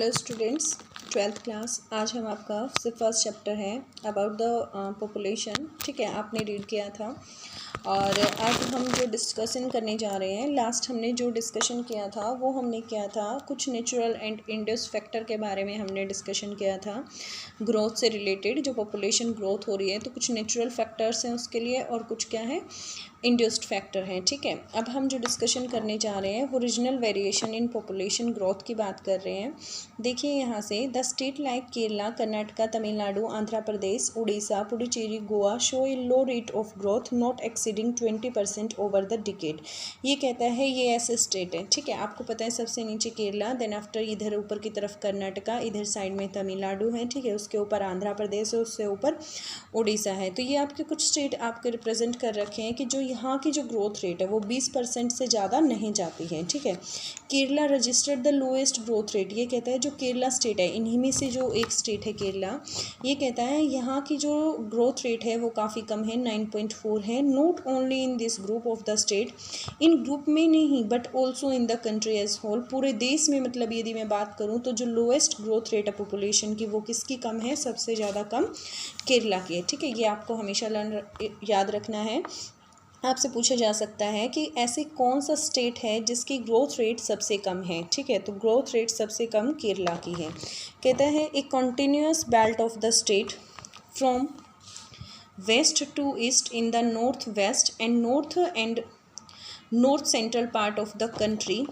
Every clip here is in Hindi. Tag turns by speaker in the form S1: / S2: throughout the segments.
S1: Hello students, 12th class. आज हम आपका फर्स्ट चैप्टर है अबाउट द पॉपुलेशन। ठीक है, आपने रीड किया था और आज हम जो डिस्कशन करने जा रहे हैं, लास्ट हमने जो डिस्कशन किया था वो हमने किया था कुछ नेचुरल एंड इंड्यूस्ड फैक्टर के बारे में हमने डिस्कशन किया था। ग्रोथ से रिलेटेड जो पॉपुलेशन ग्रोथ हो रही है तो कुछ नेचुरल फैक्टर्स हैं उसके लिए और कुछ क्या है, इंड्यूस्ड फैक्टर हैं। ठीक है, अब हम जो डिस्कशन करने जा रहे हैं वो regional variation in population growth की बात कर रहे हैं। देखिए यहाँ से, the state like Kerala, Karnataka, Tamil Nadu, Andhra Pradesh, Orissa, Puducherry, Goa show A low rate of growth not exceeding 20% over the decade. ये कहता है ये ऐसे स्टेट है। ठीक है, आपको पता है सबसे नीचे केरला, देन आफ्टर इधर ऊपर की तरफ कर्नाटका, इधर साइड में तमिलनाडु है। ठीक है, उसके ऊपर आंध्र प्रदेश है, उससे ऊपर उड़ीसा है। तो ये आपके कुछ स्टेट आपके रिप्रेजेंट कर रखे हैं कि जो यहाँ की जो ग्रोथ रेट है वो 20% से ज़्यादा नहीं जाती है। ठीक है, Kerala registered the lowest growth rate. ये कहता है जो केरला स्टेट है, इन्हीं में से जो एक स्टेट है केरला, ये कहता है यहाँ की जो ग्रोथ रेट है वो काफ़ी कम है, 9.4 है। Not only in this group of the state, इन ग्रुप में नहीं but also in the country as whole, पूरे देश में। मतलब यदि मैं बात करूँ तो जो लोएस्ट ग्रोथ रेट है पॉपुलेशन की वो किसकी कम है, सबसे ज़्यादा कम केरला की है। ठीक है, ये आपको हमेशा याद रखना है। आपसे पूछा जा सकता है कि ऐसे कौन सा स्टेट है जिसकी ग्रोथ रेट सबसे कम है। ठीक है, तो ग्रोथ रेट सबसे कम केरला की है। कहता है a continuous belt of the state from west to east in the north west and north central part of the country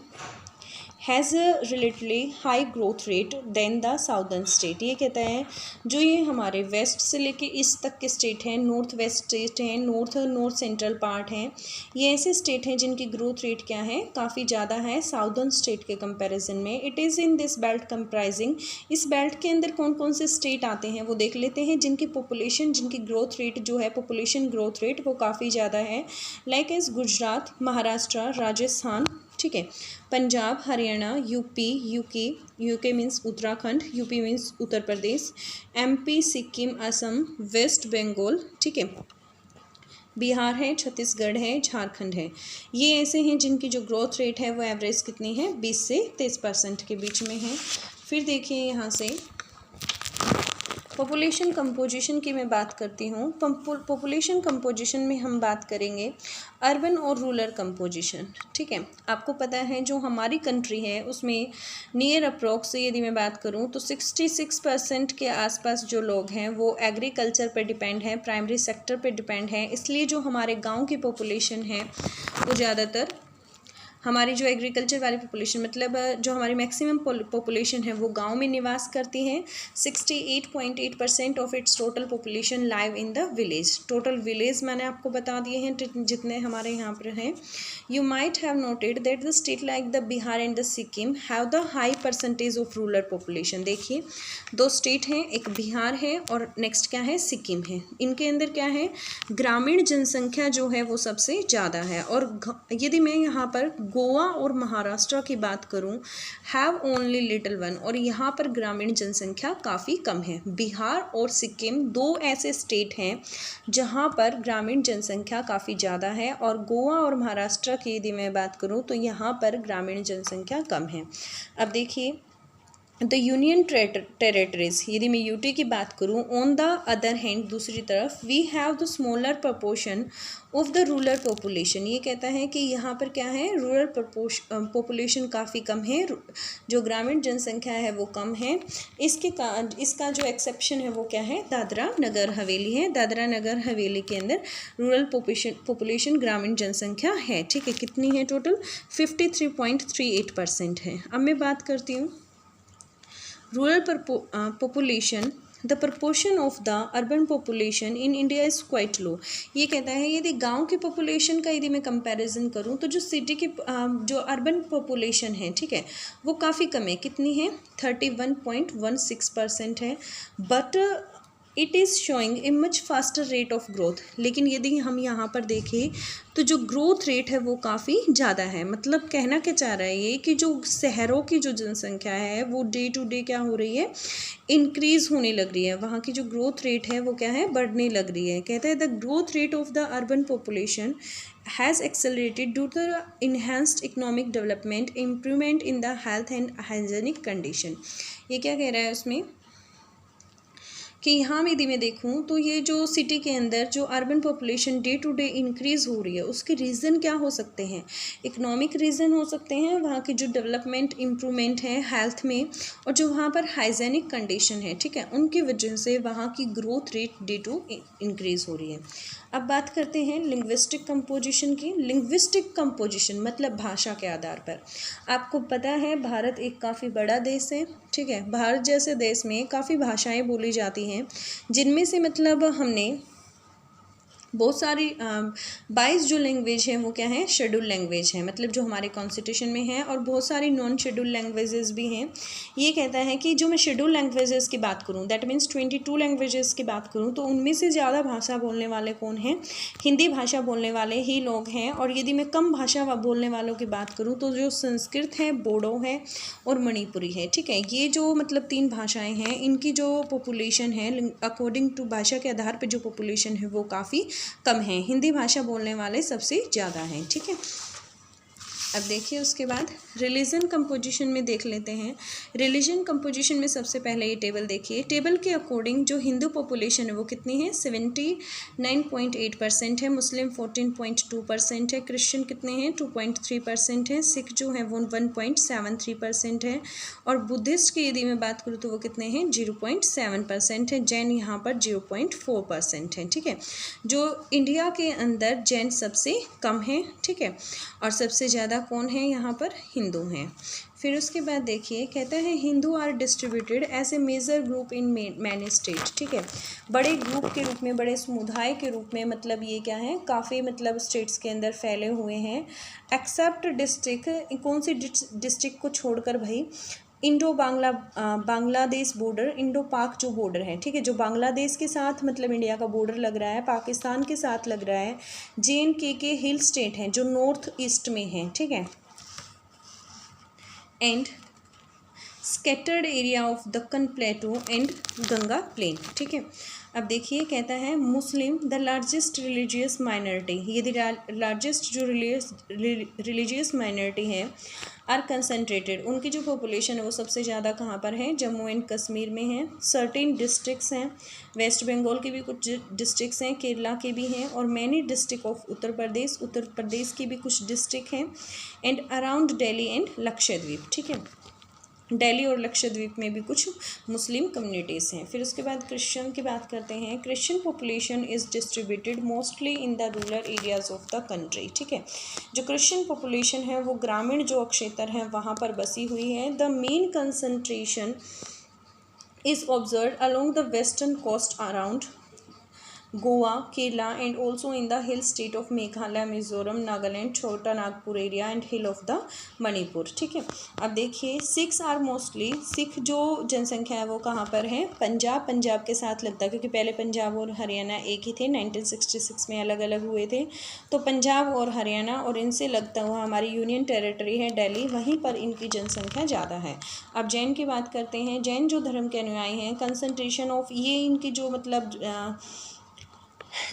S1: has a relatively high growth rate than the southern state. ये कहता है जो ये हमारे वेस्ट से लेके ईस्ट तक के स्टेट हैं, नॉर्थ वेस्ट स्टेट हैं, नॉर्थ सेंट्रल पार्ट हैं, ये ऐसे स्टेट हैं जिनकी ग्रोथ रेट क्या है, काफ़ी ज़्यादा है साउदर्न स्टेट के कंपैरिजन में। It is in this belt comprising, इस बेल्ट के अंदर कौन कौन से स्टेट आते हैं वो देख लेते हैं जिनकी पॉपुलेशन, जिनकी ग्रोथ रेट जो है, पॉपुलेशन ग्रोथ रेट वो काफ़ी ज़्यादा है। लाइक एज गुजरात, महाराष्ट्र, राजस्थान, ठीक है, Punjab, Haryana, UK means Uttarakhand, UP means Uttar Pradesh, MP, Sikkim, Assam, West Bengal, ठीक है, बिहार है, छत्तीसगढ़ है, झारखंड है। ये ऐसे हैं जिनकी जो ग्रोथ रेट है वो एवरेज कितनी है, 20 से 23% के बीच में है। फिर देखिए यहाँ से पॉपुलेशन कंपोजिशन की मैं बात करती हूँ। पॉपुलेशन कंपोजिशन में हम बात करेंगे अर्बन और रूरल कंपोजिशन। ठीक है, आपको पता है जो हमारी कंट्री है उसमें नियर अप्रॉक्स यदि मैं बात करूँ तो 66% के आसपास जो लोग हैं वो एग्रीकल्चर पे डिपेंड है, प्राइमरी सेक्टर पे डिपेंड है। इसलिए जो हमारे गाँव की पॉपुलेशन है वो ज़्यादातर, हमारी जो एग्रीकल्चर वाली पॉपुलेशन, मतलब जो हमारी मैक्सिमम पॉपुलेशन है वो गांव में निवास करती है। 68.8% of its total population live in the village. Total village मैंने आपको बता दिए हैं जितने हमारे यहाँ पर हैं। You might have noted that the state like the Bihar and the Sikkim have the high percentage of rural population. देखिए दो स्टेट हैं, एक बिहार है और नेक्स्ट क्या है, सिक्किम है। इनके अंदर क्या है, ग्रामीण जनसंख्या जो है वो सबसे ज़्यादा है। और यदि मैं यहाँ पर गोवा और महाराष्ट्र की बात करूं, हैव ओनली लिटिल वन, और यहाँ पर ग्रामीण जनसंख्या काफ़ी कम है। बिहार और सिक्किम दो ऐसे स्टेट हैं जहाँ पर ग्रामीण जनसंख्या काफ़ी ज़्यादा है, और गोवा और महाराष्ट्र की यदि मैं बात करूं तो यहाँ पर ग्रामीण जनसंख्या कम है। अब देखिए द यूनियन टेरेटरीज, यदि मैं यूटी की बात करूं, ऑन द अदर हैंड, दूसरी तरफ, we have the smaller proportion of the rural population. ये कहता है कि यहाँ पर क्या है, रूरल पॉपुलेशन काफ़ी कम है, जो ग्रामीण जनसंख्या है वो कम है। इसका जो एक्सेप्शन है वो क्या है, दादरा नगर हवेली है। दादरा नगर हवेली के अंदर रूरल पॉपुलेशन ग्रामीण जनसंख्या है। ठीक है, कितनी है, टोटल 53.38% है। अब मैं बात करती हूँ rural population, the proportion of the urban population in India is quite low। ये कहता है यदि गांव की पॉपुलेशन का यदि मैं कंपैरिजन करूं तो जो सिटी की जो अर्बन पॉपुलेशन है, ठीक है, वो काफ़ी कम है। कितनी है, 31.16% है। But it is showing a much faster rate of growth. लेकिन यदि हम यहाँ पर देखें तो जो ग्रोथ रेट है वो काफ़ी ज़्यादा है। मतलब कहना क्या चाह रहा है ये कि जो शहरों की जो जनसंख्या है वो डे टू डे क्या हो रही है, इंक्रीज़ होने लग रही है। वहाँ की जो ग्रोथ रेट है वो क्या है, बढ़ने लग रही है। कहता है the growth rate of the urban population has accelerated due to the enhanced economic development, improvement in the health and hygienic condition। ये क्या कह रहा है उसमें कि यहाँ यदि मैं देखूँ तो ये जो सिटी के अंदर जो urban population day to day increase हो रही है, उसके रीज़न क्या हो सकते हैं? इकोनॉमिक रीज़न हो सकते हैं, वहाँ की जो डेवलपमेंट इम्प्रूवमेंट है हेल्थ में, और जो वहाँ पर हाइजेनिक कंडीशन है, ठीक है, उनकी वजह से वहाँ की growth rate day to increase हो रही है। अब बात करते हैं लिंग्विस्टिक कंपोजिशन की। लिंग्विस्टिक कंपोजिशन मतलब भाषा के आधार पर। आपको पता है भारत एक काफ़ी बड़ा देश है, ठीक है। भारत जैसे देश में काफ़ी भाषाएं बोली जाती हैं, जिनमें से मतलब हमने बहुत सारी 22 जो लैंग्वेज हैं वो क्या है, शेड्यूल लैंग्वेज है, मतलब जो हमारे कॉन्स्टिट्यूशन में है, और बहुत सारी नॉन शेड्यूल लैंग्वेजेस भी हैं। ये कहता है कि जो मैं शेड्यूल लैंग्वेजेस की बात करूं, दैट मीन्स 22 लैंग्वेजेस की बात करूं, तो उनमें से ज़्यादा भाषा बोलने वाले कौन हैं? हिंदी भाषा बोलने वाले ही लोग हैं। और यदि मैं कम भाषा बोलने वालों की बात करूँ तो जो संस्कृत है, बोडो है और मणिपुरी है, ठीक है। ये जो मतलब 3 भाषाएँ हैं, इनकी जो पॉपुलेशन है अकॉर्डिंग टू भाषा के आधार पर जो पॉपुलेशन है वो काफ़ी कम है। हिंदी भाषा बोलने वाले सबसे ज़्यादा हैं, ठीक है। अब देखिए उसके बाद रिलीजन कंपोजिशन में देख लेते हैं। रिलीजन कंपोजिशन में सबसे पहले ये टेबल देखिए। टेबल के अकॉर्डिंग जो हिंदू पॉपुलेशन है वो कितनी है? 79.8% है। मुस्लिम 14.2% है। क्रिश्चियन कितने हैं? 2.3% है। सिख जो है वो 1.73% है। और बुद्धिस्ट की यदि मैं बात करूँ तो वो कितने हैं? 0.7% है। जैन यहाँ पर 0.4% है, ठीक है। जो इंडिया के अंदर जैन सबसे कम है, ठीक है, और सबसे ज़्यादा कौन है यहाँ पर? हिंदू हैं। फिर उसके बाद देखिए कहता है Hindu are distributed as a major group in many state, ठीक है। बड़े ग्रुप के रूप में, बड़े समुदाय के रूप में, मतलब ये क्या है, काफ़ी मतलब स्टेट्स के अंदर फैले हुए हैं। एक्सेप्ट डिस्ट्रिक्ट, कौन सी डिस्ट्रिक्ट को छोड़कर भाई? इंडो बांग्लादेश बॉर्डर, इंडो पाक जो बॉर्डर है, ठीक है, जो बांग्लादेश के साथ मतलब इंडिया का बॉर्डर लग रहा है, पाकिस्तान के साथ लग रहा है। JNK के हिल स्टेट हैं जो नॉर्थ ईस्ट में हैं, ठीक है। And scattered area of Deccan plateau and Ganga plain, ठीक है। अब देखिए कहता है Muslim the largest religious minority, यदि लार्जेस्ट जो रिलीजियस माइनॉरिटी है आर कंसनट्रेटेड, उनकी जो पॉपुलेशन है वो सबसे ज़्यादा कहाँ पर है? जम्मू एंड कश्मीर में है। सर्टेन डिस्ट्रिक्ट्स हैं, वेस्ट बंगाल के भी कुछ डिस्ट्रिक्ट्स हैं, केरला के भी हैं, और many district of Uttar Pradesh की भी कुछ डिस्ट्रिक्ट हैं, and around Delhi and Lakshadweep, ठीक है। दिल्ली और लक्षद्वीप में भी कुछ मुस्लिम कम्युनिटीज़ हैं। फिर उसके बाद क्रिश्चियन की बात करते हैं। Christian population is distributed mostly in the rural areas of the country, ठीक है। जो क्रिश्चियन पॉपुलेशन है वो ग्रामीण जो क्षेत्र हैं वहाँ पर बसी हुई है। The main concentration is observe along the western coast around Goa, Kerala and also in the hill state of Meghalaya, Mizoram, Nagaland, Chota Nagpur area and hill of the Manipur, ठीक है। अब देखिए सिख्स आर मोस्टली, सिख जो जनसंख्या है वो कहाँ पर है? पंजाब के साथ लगता है, क्योंकि पहले पंजाब और हरियाणा एक ही थे, 1966 में अलग अलग हुए थे। तो पंजाब और हरियाणा और इनसे लगता हुआ हमारी यूनियन टेरिटरी है दिल्ली, वहीं पर इनकी जनसंख्या ज़्यादा है। अब जैन की बात करते हैं। जैन जो धर्म के अनुयायी हैं, कंसंट्रेशन ऑफ, ये इनकी जो मतलब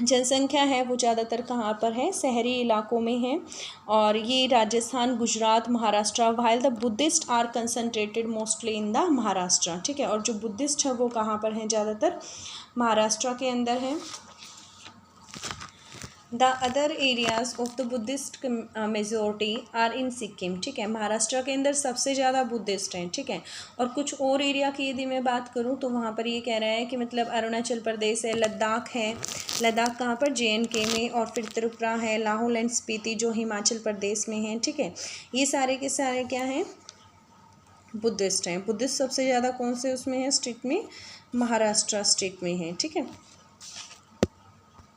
S1: जनसंख्या है वो ज़्यादातर कहाँ पर है? शहरी इलाकों में है, और ये Rajasthan, Gujarat, Maharashtra, while the Buddhist are concentrated mostly in the Maharashtra, ठीक है। और जो बुद्धिस्ट है वो कहाँ पर हैं? ज़्यादातर महाराष्ट्र के अंदर है। The other areas of the Buddhist majority are in Sikkim, ठीक है। महाराष्ट्र के अंदर सबसे ज़्यादा बुद्धिस्ट हैं, ठीक है। और कुछ और एरिया की यदि मैं बात करूँ तो वहाँ पर ये कह रहा है कि मतलब अरुणाचल प्रदेश है, लद्दाख है। लद्दाख कहाँ पर? JNK में। और फिर त्रिपुरा है, लाहौल एंड स्पीति जो हिमाचल प्रदेश में हैं, ठीक है। ये सारे के सारे क्या हैं? बुद्धिस्ट हैं। बुद्धिस्ट सबसे ज़्यादा कौन से उसमें है? स्टेट में? महाराष्ट्र स्टेट में है, ठीक है।